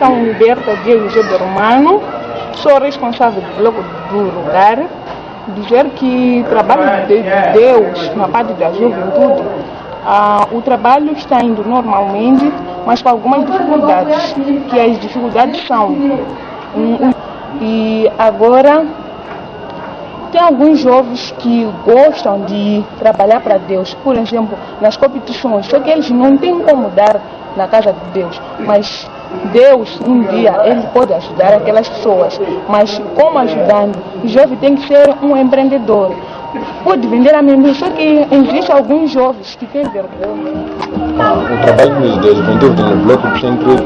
Associação Liberta Deus Jovem Romano, sou responsável do bloco do lugar, dizer que o trabalho de Deus na parte da juventude, o trabalho está indo normalmente, mas com algumas dificuldades, que as dificuldades são, e agora tem alguns jovens que gostam de trabalhar para Deus, por exemplo, nas competições, só que eles não têm como dar na casa de Deus, mas Deus, um dia, Ele pode ajudar aquelas pessoas, mas como ajudando? O jovem tem que ser um empreendedor. Pode vender amendoim, só que existem alguns jovens que têm vergonha. O trabalho da juventude no bloco do centro,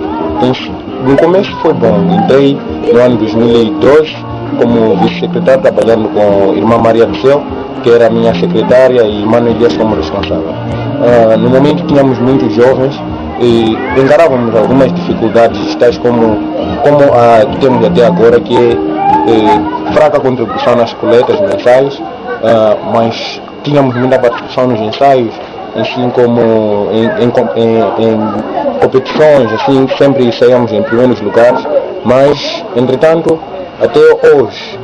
no começo foi bom. Entrei no ano 2012 como vice-secretário, trabalhando com a irmã Maria do Céu, que era a minha secretária, e Mano Elias como responsável. No momento tínhamos muitos jovens e encarávamos algumas dificuldades, tais como a que temos até agora, que é fraca contribuição nas coletas mensais, mas tínhamos muita participação nos ensaios, assim como em competições, assim, sempre saíamos em primeiros lugares, mas, entretanto, até hoje,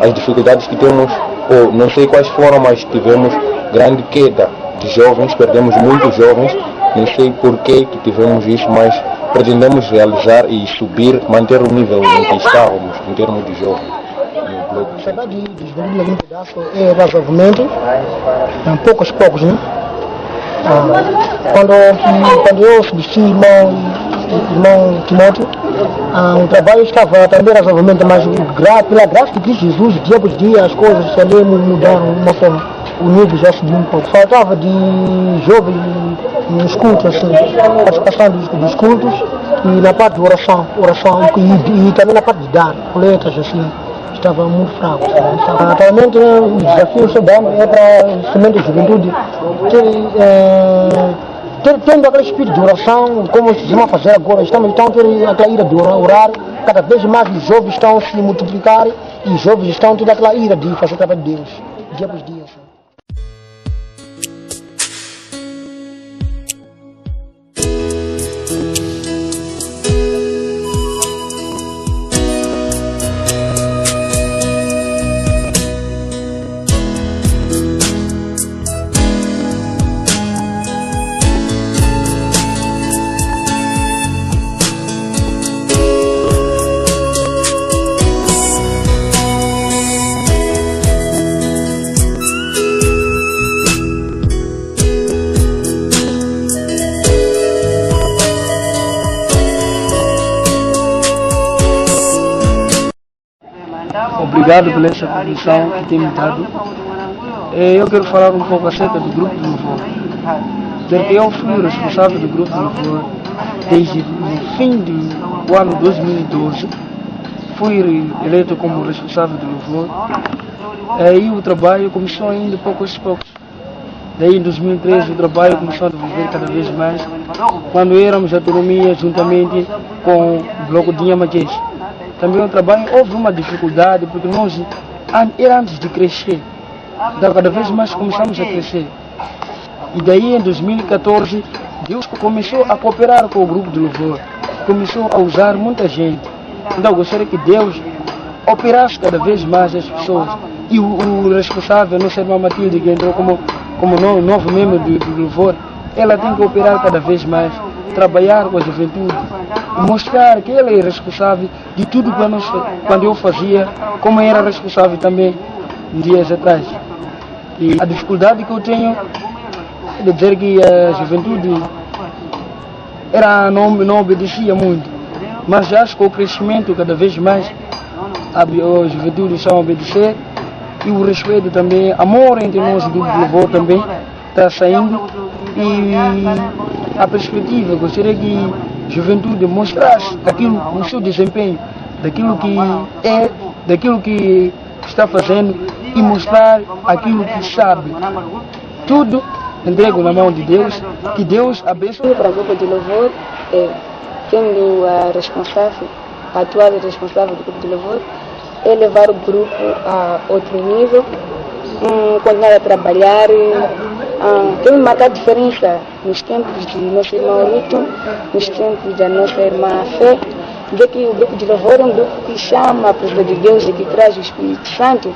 as dificuldades que temos, ou não sei quais foram, mas tivemos grande queda de jovens, perdemos muitos jovens, não sei porquê que tivemos isso, mas pretendemos realizar e subir, manter o nível em que estávamos, em termos de jovens. A sociedade de juventude aqui no pedaço é razoavelmente, poucos, né? Quando eu substituí irmão Timóteo, o trabalho estava também razoavelmente, mas pela graça de Cristo Jesus, dia por dia as coisas também mudaram de uma forma. O nível já subiu um pouco. Faltava de jovens nos cultos, assim, participação dos cultos, e na parte de oração e também na parte de dar, coletas, assim, estava muito fraco. Atualmente o desafio que damos é para somente a juventude tendo aquele espírito de oração, como estamos a fazer agora, estamos tendo aquela ira de orar, cada vez mais os jovens estão a se multiplicar e os jovens estão tendo aquela ira de fazer o trabalho de Deus, dia por dia. Obrigado pela essa comissão que tem me dado. Eu quero falar um pouco acerca do grupo de louvor. Eu fui o responsável do grupo de louvor desde o fim do ano 2012. Fui eleito como responsável do louvor. Aí o trabalho começou ainda poucos. Daí em 2013 o trabalho começou a desenvolver cada vez mais, quando éramos autonomia juntamente com o bloco de Inhamagés. Também o trabalho houve uma dificuldade, porque nós, antes de crescer, cada vez mais começamos a crescer. E daí em 2014, Deus começou a cooperar com o grupo de louvor, começou a usar muita gente. Então eu gostaria que Deus operasse cada vez mais as pessoas. E o responsável, nossa irmã Matilde, que entrou como novo membro do louvor, ela tem que operar cada vez mais, trabalhar com a juventude, mostrar que ela é responsável de tudo quando eu fazia, como era responsável também dias atrás. E a dificuldade que eu tenho é de dizer que a juventude não obedecia muito, mas já acho que o crescimento cada vez mais a juventude está a obedecer, e o respeito também, amor entre nós do louvor também está saindo, e a perspectiva, gostaria que a juventude mostrasse aquilo, o seu desempenho, daquilo que é, daquilo que está fazendo, e mostrar aquilo que sabe. Tudo entrego na mão de Deus, que Deus abençoe. Para o grupo de louvor, tendo a atual responsável do grupo de louvor, é levar o grupo a outro nível, continuar a trabalhar, tem marcar diferença nos tempos de nosso irmão Lito, nos tempos da nossa irmã Fé, dizer que o grupo de louvor é um grupo que chama a presença de Deus e que traz o Espírito Santo,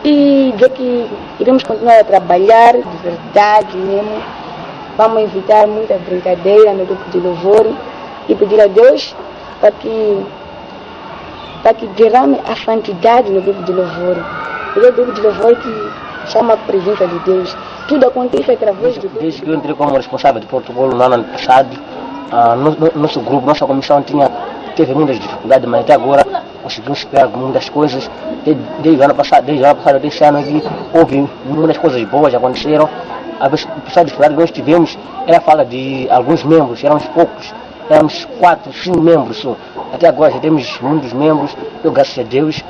e dizer que iremos continuar a trabalhar de verdade mesmo. Vamos evitar muita brincadeira no grupo de louvor e pedir a Deus para que derrame a santidade no grupo de louvor. Porque é o grupo de louvor que chama a presença de Deus. Tudo acontece através do grupo. Desde que eu entrei como responsável de protocolo no ano passado, nosso grupo, nossa comissão teve muitas dificuldades, mas até agora conseguimos superar muitas coisas. Desde o ano passado, desse ano aqui, houve muitas coisas boas aconteceram. A principal dificuldade que nós tivemos era a falta de alguns membros, éramos poucos, éramos 4, 5 membros só. Até agora já temos muitos membros, eu, graças a Deus,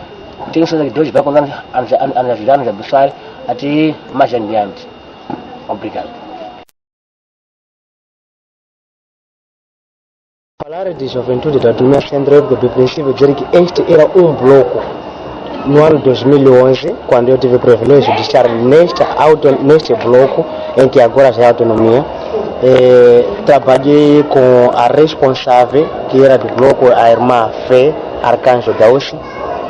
tenho certeza que Deus vai continuar a nos ajudar, a nos abençoar até mais adiante. Obrigado. Falar de juventude da Turma Central, do princípio dizer que este era um bloco. No ano 2011, quando eu tive o privilégio de estar neste bloco, em que agora já é autonomia, trabalhei com a responsável, que era do bloco, a irmã Fé Arcanjo Daúchi.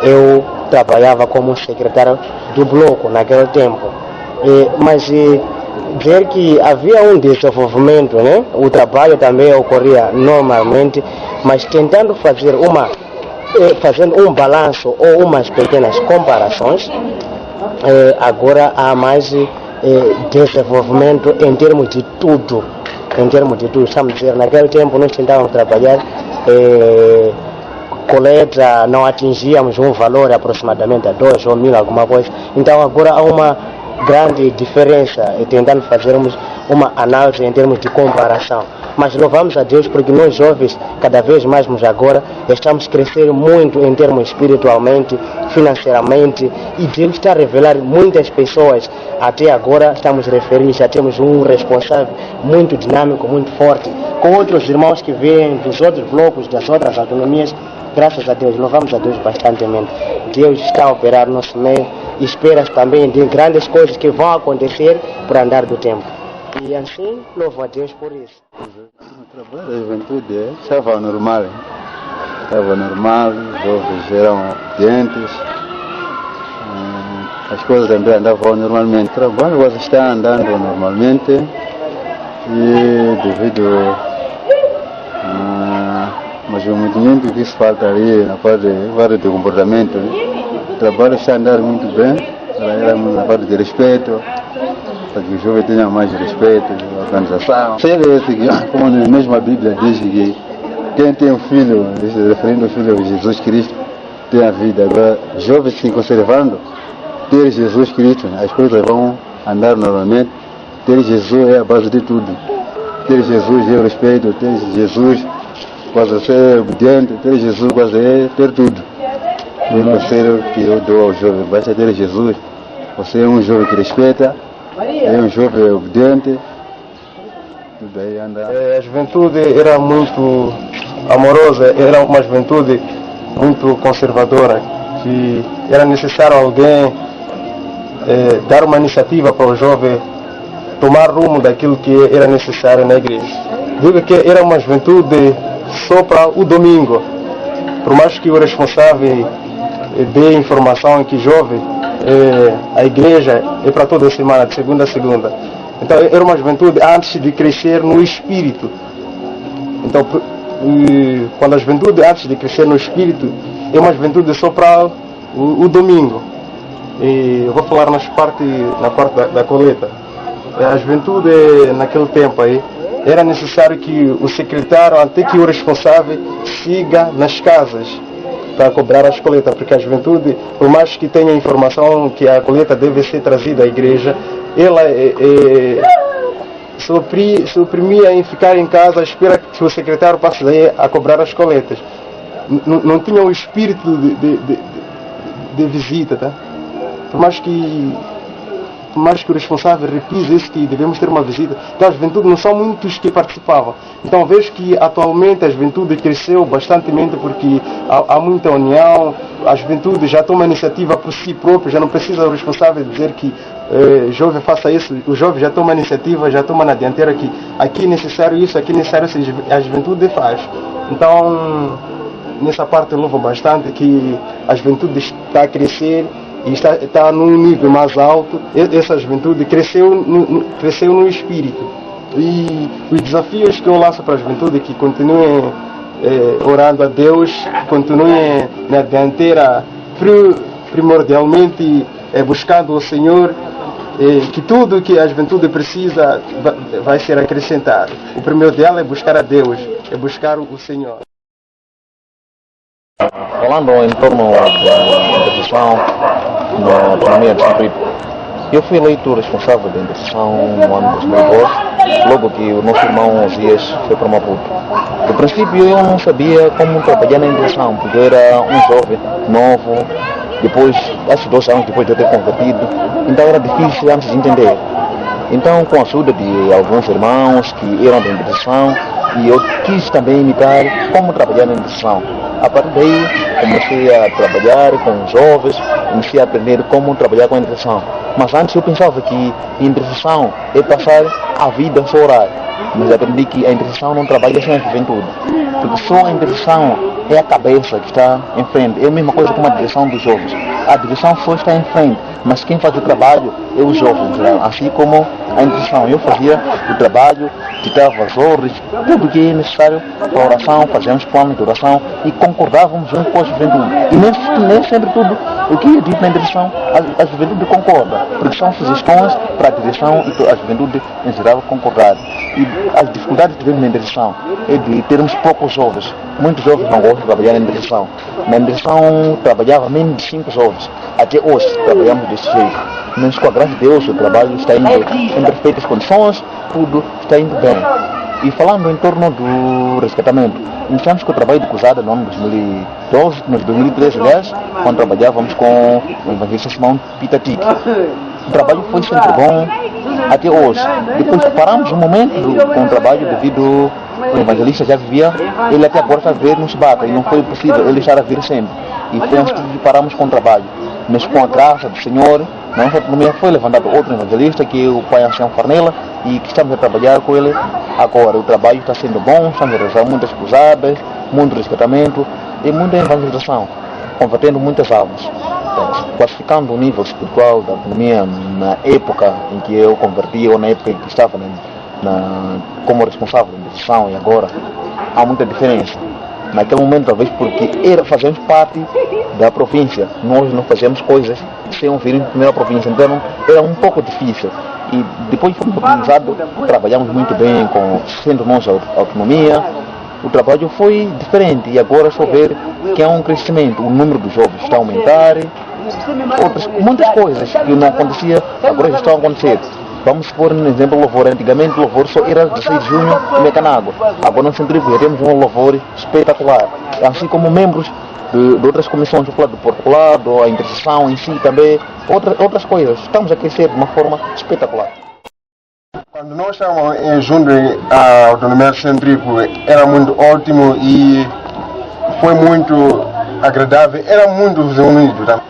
Eu trabalhava como secretário do bloco naquele tempo. Mas dizer que havia um desenvolvimento, né? O trabalho também ocorria normalmente, mas tentando fazer fazendo um balanço ou umas pequenas comparações, agora há mais desenvolvimento em termos de tudo. Estamos a dizer, naquele tempo nós tentávamos trabalhar, coleta, não atingíamos um valor aproximadamente a 2 ou 1000 alguma coisa. Então agora há uma grande diferença tentando fazermos uma análise em termos de comparação. Mas louvamos a Deus porque nós jovens, cada vez mais agora, estamos crescendo muito em termos espiritualmente, financeiramente, e Deus está a revelar muitas pessoas. Até agora estamos referindo, já temos um responsável muito dinâmico, muito forte, com outros irmãos que vêm dos outros blocos, das outras autonomias. Graças a Deus, louvamos a Deus bastantemente. Deus está a operar no nosso meio e espera também de grandes coisas que vão acontecer por andar do tempo. E assim, louvo a Deus por isso. O trabalho da juventude estava normal. Os jovens eram obedientes, as coisas também andavam normalmente. O trabalho está andando normalmente e devido mas o movimento que se falta ali na parte de comportamento, o trabalho está andando muito bem, na parte de respeito, para que o jovem tenha mais respeito à organização. Como mesmo a Bíblia diz que quem tem um filho, referindo ao Filho de Jesus Cristo, tem a vida. Agora, jovens se conservando, ter Jesus Cristo, as coisas vão andar normalmente. Ter Jesus é a base de tudo. Ter Jesus é o respeito, ter Jesus quase ser obediente, ter Jesus quase é ter tudo. E o conselho que eu dou ao jovem, basta ter Jesus. Você é um jovem que respeita, é um jovem obediente, tudo aí anda. A juventude era muito amorosa, era uma juventude muito conservadora, que era necessário alguém dar uma iniciativa para o jovem tomar rumo daquilo que era necessário na igreja. Digo que era uma juventude só para o domingo, por mais que o responsável dê informação que jovem, a igreja é para toda semana, de segunda a segunda. Então era uma juventude antes de crescer no espírito. Então quando a juventude antes de crescer no espírito é uma juventude só para o domingo. E eu vou falar na parte da coleta. A juventude naquele tempo aí era necessário que o secretário, até que o responsável, siga nas casas para cobrar as coletas, porque a juventude, por mais que tenha informação que a coleta deve ser trazida à igreja, ela se oprimia em ficar em casa à espera que o secretário passe a cobrar as coletas. Não tinha o espírito de visita, tá? Por mais que o responsável repise isso, que devemos ter uma visita. Então a juventude não são muitos que participavam. Então vejo que atualmente a juventude cresceu bastantemente porque há muita união, a juventude já toma iniciativa por si próprio, já não precisa o responsável dizer que jovem faça isso, o jovem já toma iniciativa, já toma na dianteira que aqui é necessário isso, aqui é necessário isso, a juventude faz. Então nessa parte eu louvo bastante que a juventude está a crescer e está num nível mais alto. Essa juventude cresceu no espírito. E os desafios que eu lanço para a juventude é que continuem orando a Deus, continuem na dianteira primordialmente buscando o Senhor, que tudo que a juventude precisa vai ser acrescentado. O primeiro dela é buscar a Deus, é buscar o Senhor. Falando em torno da intercessão na autonomia de São Filipe, eu fui eleito responsável da intercessão no ano de 2012, logo que o nosso irmão Osias foi para Maputo. No princípio eu não sabia como trabalhar na intercessão, porque eu era um jovem novo, depois, esses 2 anos depois de eu ter convertido, então era difícil antes de entender. Então, com a ajuda de alguns irmãos que eram da intercessão, e eu quis também imitar como trabalhar na intercessão. A partir daí, comecei a trabalhar com jovens, comecei a aprender como trabalhar com a intercessão. Mas antes eu pensava que a intercessão é passar a vida só orar. Mas aprendi que a intercessão não trabalha sem a juventude. Porque só a intercessão é a cabeça que está em frente. É a mesma coisa com a direção dos jovens. A direção só está em frente, mas quem faz o trabalho é os jovens. Assim como a intercessão. Eu fazia o trabalho, ditava as ordens, tudo o que é necessário para a oração, fazíamos plano de oração e concordávamos junto com a juventude. E nem sempre tudo o que é dito na direção, a juventude concorda, porque são sugestões para a direção e a juventude em geral concordar. E as dificuldades que temos na direção é de termos poucos jovens. Muitos jovens não gostam de trabalhar na direção. Na direção trabalhava menos de 5 jovens. Até hoje trabalhamos desse jeito. Mas com a graça de Deus o trabalho está indo em perfeitas condições, tudo está indo bem. E falando em torno do resgatamento, iniciamos com o trabalho de cruzada no ano de 2012, no 2013, aliás, quando trabalhávamos com o evangelista Simão Pitatique. O trabalho foi sempre bom até hoje. Depois paramos um momento com o trabalho devido o evangelista já vivia, ele até agora está a ver no Chibata e não foi possível ele estar a vir sempre. E foi antes que paramos com o trabalho. Mas com a graça do Senhor, na nossa autonomia foi levantado outro evangelista, que é o Pai Ancião Farnela, e que estamos a trabalhar com ele agora. O trabalho está sendo bom, estamos a realizar muitas cruzadas, muito resgatamento e muita evangelização, convertendo muitas almas. Classificando o nível espiritual da autonomia na época em que eu converti, ou na época em que estava como responsável da missão e agora, há muita diferença. Naquele momento, talvez porque fazemos parte da província, nós não fazemos coisas sem ouvir em primeira província, então era um pouco difícil. E depois fomos organizados, trabalhamos muito bem, sendo nós a autonomia, o trabalho foi diferente e agora só ver que há um crescimento, o número dos jovens está a aumentar, muitas coisas que não acontecia, agora já estão a acontecer. Vamos supor um exemplo, louvor. Antigamente o louvor só era 16 de junho em Mecanágua. Agora no Centro já temos um louvor espetacular. Assim como membros de outras comissões, o plano do portulado, a intercessão em si também, outras coisas. Estamos a crescer de uma forma espetacular. Quando nós estávamos juntos à autonomia centrífuga, era muito ótimo e foi muito agradável, era muito reunido. Tá?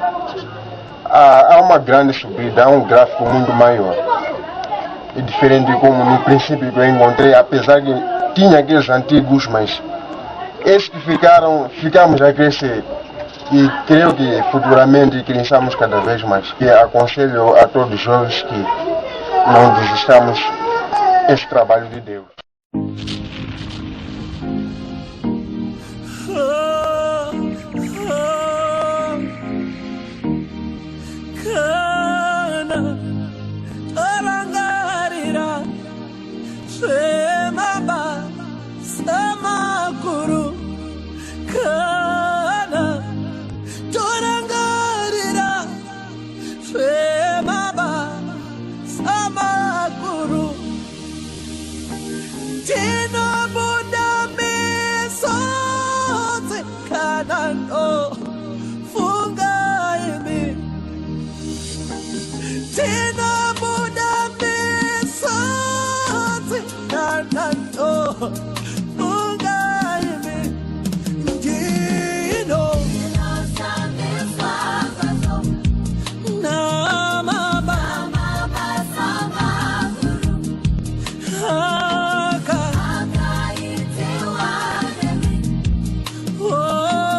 Há uma grande subida, há um gráfico muito maior. É diferente como no princípio que eu encontrei, apesar que tinha aqueles antigos, mas esses que ficamos a crescer. E creio que futuramente cresçamos cada vez mais. E aconselho a todos os jovens que não desistamos desse trabalho de Deus. Oh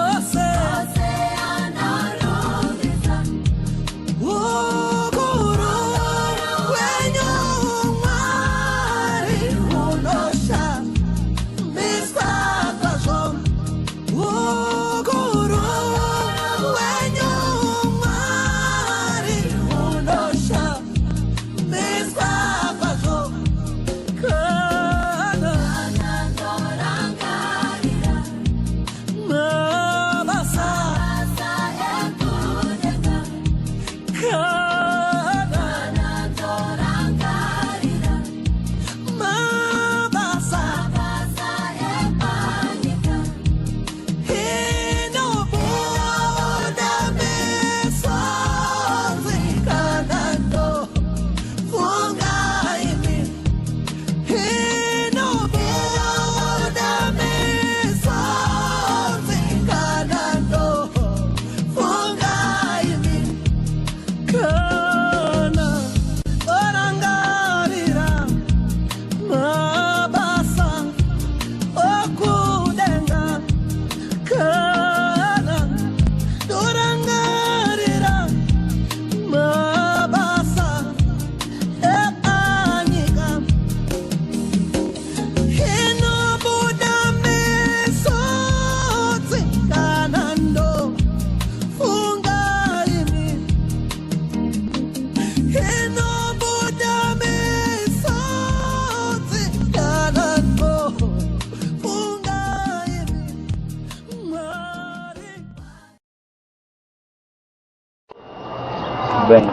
bem.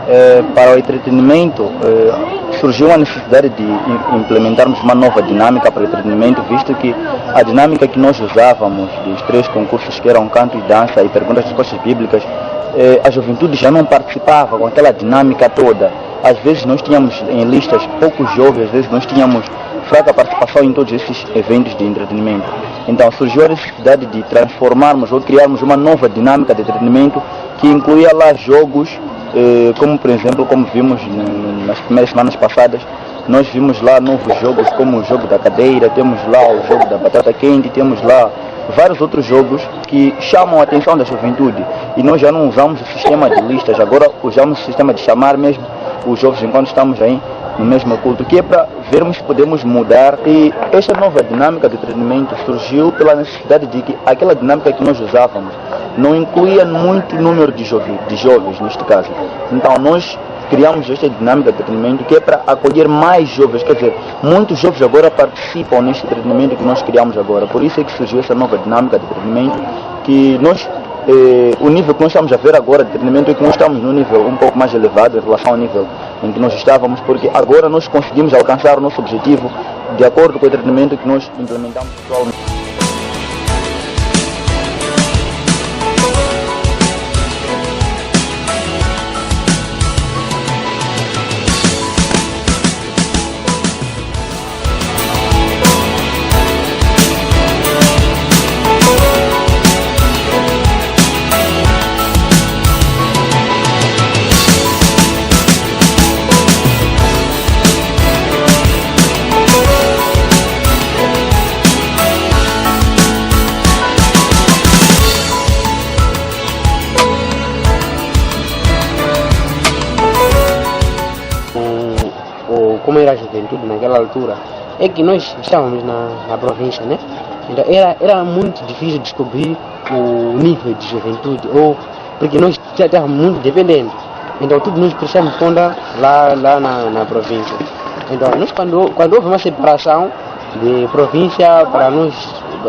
Para o entretenimento, surgiu a necessidade de implementarmos uma nova dinâmica para o entretenimento, visto que a dinâmica que nós usávamos dos 3 concursos, que eram canto e dança e perguntas e respostas bíblicas, a juventude já não participava com aquela dinâmica toda. Às vezes nós tínhamos em listas poucos jovens, às vezes nós tínhamos fraca participação em todos esses eventos de entretenimento. Então surgiu a necessidade de transformarmos ou criarmos uma nova dinâmica de entretenimento que incluía lá jogos, como por exemplo, como vimos nas primeiras semanas passadas, nós vimos lá novos jogos como o jogo da cadeira, temos lá o jogo da batata quente, temos lá vários outros jogos que chamam a atenção da juventude. E nós já não usamos o sistema de listas, agora usamos o sistema de chamar mesmo os jovens enquanto estamos aí no mesmo culto, que é para vermos se podemos mudar. E esta nova dinâmica de treinamento surgiu pela necessidade de que aquela dinâmica que nós usávamos não incluía muito número de jovens neste caso. Então nós criamos esta dinâmica de treinamento que é para acolher mais jovens, quer dizer, muitos jovens agora participam neste treinamento que nós criamos agora. Por isso é que surgiu essa nova dinâmica de treinamento, que nós, o nível que nós estamos a ver agora de treinamento é que nós estamos num nível um pouco mais elevado em relação ao nível em que nós estávamos, porque agora nós conseguimos alcançar o nosso objetivo de acordo com o treinamento que nós implementamos atualmente. Como era a juventude naquela altura, é que nós estávamos na província, né? Então era muito difícil descobrir o nível de juventude, ou porque nós já estávamos muito dependentes. Então tudo nós prestamos conta lá na província. Então nós quando houve uma separação de província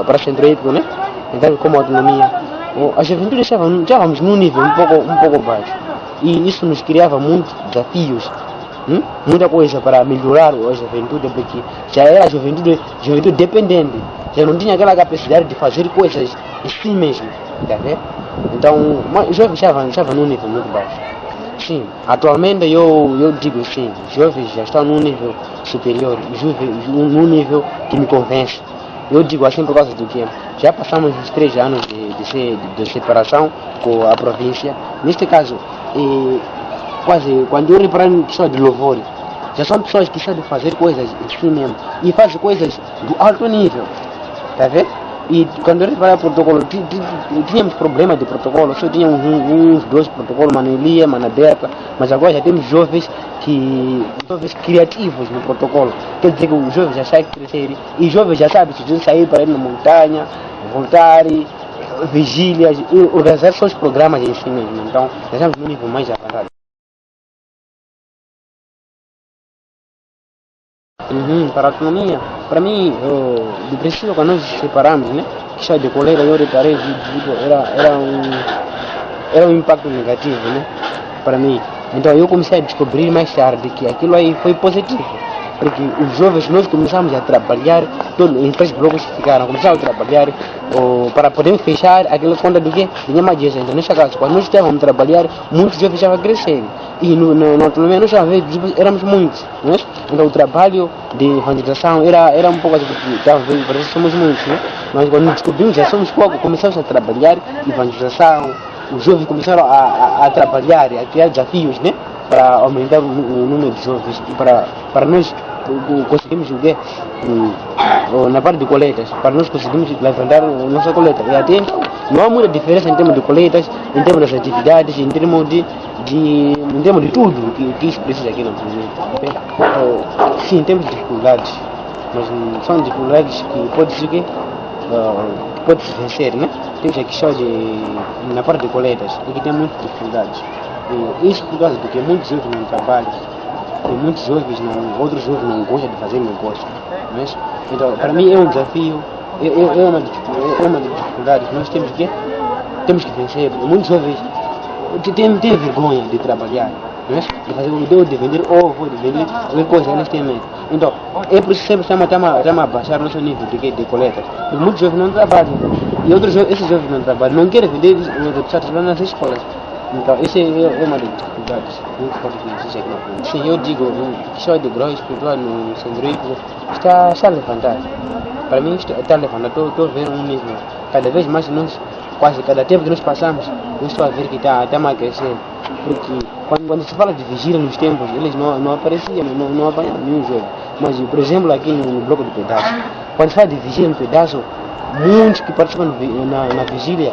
para centro-étnico, né? Então como autonomia, a juventude estávamos num nível um pouco baixo. E isso nos criava muitos desafios. Muita coisa para melhorar a juventude, porque já era a juventude dependente, já não tinha aquela capacidade de fazer coisas em si mesmo, tá vendo? Então os jovens estavam num nível muito baixo. Sim, atualmente eu digo sim, os jovens já estão num nível superior, num nível que me convence. Eu digo assim por causa do que já passamos os 3 anos de separação com a província. Neste caso, quase, quando eu reparo em pessoas de louvor, já são pessoas que sabem fazer coisas em si mesmo e fazem coisas do alto nível, tá vendo? E quando eu reparo protocolo, tínhamos problemas de protocolo, só tínhamos uns 2 protocolos, Manelia, Manaberta, mas agora já temos jovens criativos no protocolo. Quer dizer que os jovens já sabem crescer e os jovens já sabem se sair para ir na montanha, voltar, vigílias, e organizar seus programas em si mesmo. Então já estamos num nível mais avançado. Para a autonomia, para mim, do princípio quando nós nos separamos, né, que já de colega eu reparei, era um impacto negativo, né, para mim. Então eu comecei a descobrir mais tarde que aquilo aí foi positivo, porque os jovens nós começamos a trabalhar, em 3 blocos que ficaram, começamos a trabalhar para poder fechar aquela conta do que tinha mais dinheiro. Então neste caso, quando nós estávamos a trabalhar, muitos jovens já cresceram. E na autonomia nós já éramos muitos, né? Então o trabalho de evangelização era um pouco assim, porque somos muitos, né? Mas quando descobrimos já somos poucos, começamos a trabalhar evangelização, os jovens começaram a trabalhar, a criar desafios, né? Para aumentar o número de jovens e para nós conseguimos o quê? Na parte de coletas, para nós conseguimos levantar a nossa coleta. E até então, não há muita diferença em termos de coletas, em termos das atividades, em termos de tudo que se precisa aqui na província. Sim, temos dificuldades, mas são dificuldades que pode se vencer, né? Temos a questão na parte de coletas, é que tem muitas dificuldades. E isso por causa do que muitos jovens não trabalham, e muitos jovens outros jovens não gostam de fazer negócio. Mas, então, para mim é um desafio, é uma dificuldade que nós temos que vencer. Muitos jovens têm vergonha de trabalhar, não é? De fazer o dedo de vender ovo, de vender qualquer coisa, eles têm medo. Então, é por isso que sempre estamos a baixar o nosso nível de coleta. E muitos jovens não trabalham. E outros esses jovens não trabalham, não querem vender os deputados lá nas escolas. Então, isso é uma das dificuldades muito fortes que existe aqui na província. Sim, eu digo, o show de grau espiritual no centro está a levantar. Para mim, está a levantar. Estou vendo um nível. Cada vez mais nós, quase cada tempo que nós passamos, eu estou a ver que está a crescer. Porque quando se fala de vigília nos tempos, eles não apareciam, não apanhavam nenhum jogo. Mas, por exemplo, aqui no bloco de pedaço, quando se fala de vigília no pedaço, muitos que participam na vigília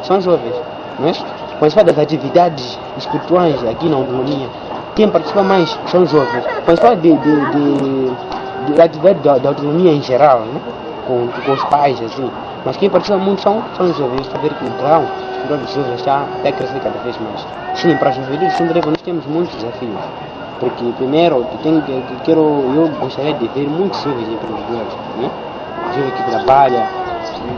são jovens, não é? Quando se fala das atividades espirituais aqui na autonomia, quem participa mais são jovens. Quando se fala de atividade da autonomia em geral, né? com os pais, assim, mas quem participa muito são os jovens. Saber que o grau dos jovens está a crescer cada vez mais. Sim, para a juventude sem nós temos muitos desafios. Porque primeiro eu gostaria de ver muitos jovens empreendedores, né? Jovens que trabalham,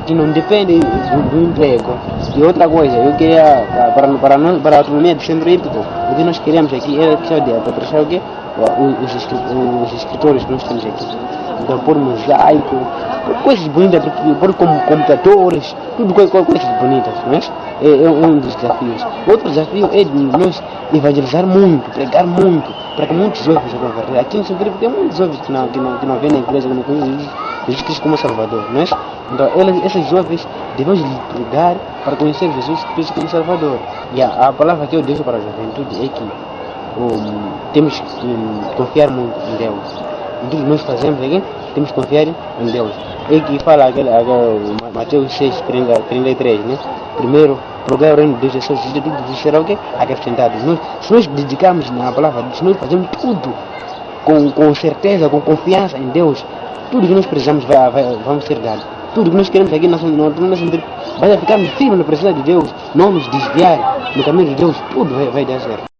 que não dependem do emprego. E outra coisa, eu queria, para a autonomia do centro hípico, o que nós queremos aqui é de apertar o quê? Os escritores que nós temos aqui. Então, por mosaico, coisas bonitas, por computadores, tudo coisas bonitas, não é? É um dos desafios. Outro desafio é de nós evangelizar muito, pregar muito, para que muitos jovens se convertam. Aqui no centro hípico tem muitos jovens que não vêm na igreja, que não conhecem Jesus Cristo como Salvador, não é? Então, esses jovens devemos pregar para conhecer Jesus Cristo como Salvador. E a palavra que eu deixo para a juventude é que temos que confiar muito em Deus. Em tudo que nós fazemos aqui, temos que confiar em Deus. É que fala Mateus 6:33, né? Primeiro, procurar o reino de Deus e tudo será o quê? Acrescentado. Se nós dedicarmos na palavra, se nós fazemos tudo com certeza, com confiança em Deus, tudo que nós precisamos vamos ser dados. Tudo que nós queremos aqui vai ficarmos firmes na presença de Deus, não nos desviar no caminho de Deus, tudo vai dar certo.